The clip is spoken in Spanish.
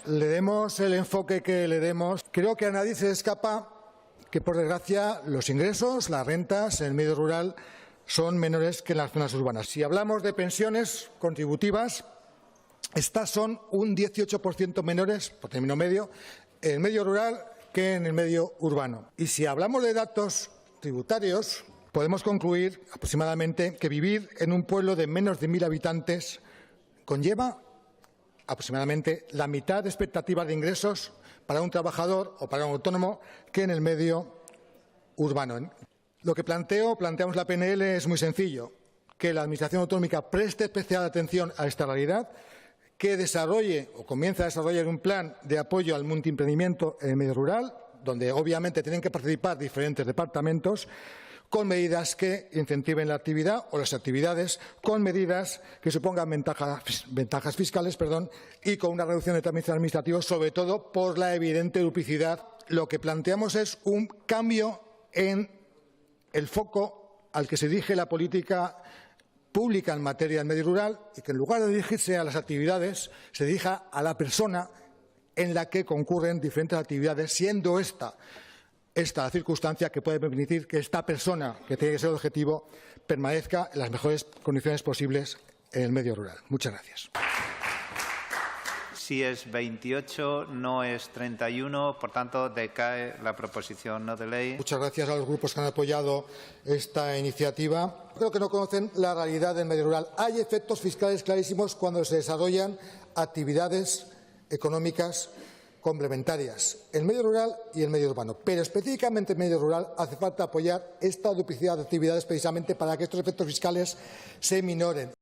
Le demos el enfoque que le demos. Creo que a nadie se le escapa que, por desgracia, los ingresos, las rentas en el medio rural son menores que en las zonas urbanas. Si hablamos de pensiones contributivas, estas son un 18% menores, por término medio, en el medio rural que en el medio urbano. Y si hablamos de datos tributarios, podemos concluir aproximadamente que vivir en un pueblo de menos de 1.000 habitantes conlleva aproximadamente la mitad de expectativas de ingresos para un trabajador o para un autónomo que en el medio urbano. Lo que planteamos la PNL es muy sencillo, que la Administración autonómica preste especial atención a esta realidad, que desarrolle o comience a desarrollar un plan de apoyo al multiemprendimiento en el medio rural, donde obviamente tienen que participar diferentes departamentos, con medidas que incentiven la actividad o las actividades, con medidas que supongan ventajas fiscales y con una reducción de trámites administrativos, sobre todo por la evidente duplicidad. Lo que planteamos es un cambio en el foco al que se dirige la política pública en materia del medio rural y que, en lugar de dirigirse a las actividades, se dirija a la persona en la que concurren diferentes actividades, siendo esta circunstancia que puede permitir que esta persona, que tiene que ser el objetivo, permanezca en las mejores condiciones posibles en el medio rural. Muchas gracias. Sí es 28, no es 31, por tanto, decae la proposición no de ley. Muchas gracias a los grupos que han apoyado esta iniciativa. Creo que no conocen la realidad del medio rural. Hay efectos fiscales clarísimos cuando se desarrollan actividades económicas complementarias, el medio rural y el medio urbano. Pero específicamente en el medio rural hace falta apoyar esta duplicidad de actividades precisamente para que estos efectos fiscales se minoren.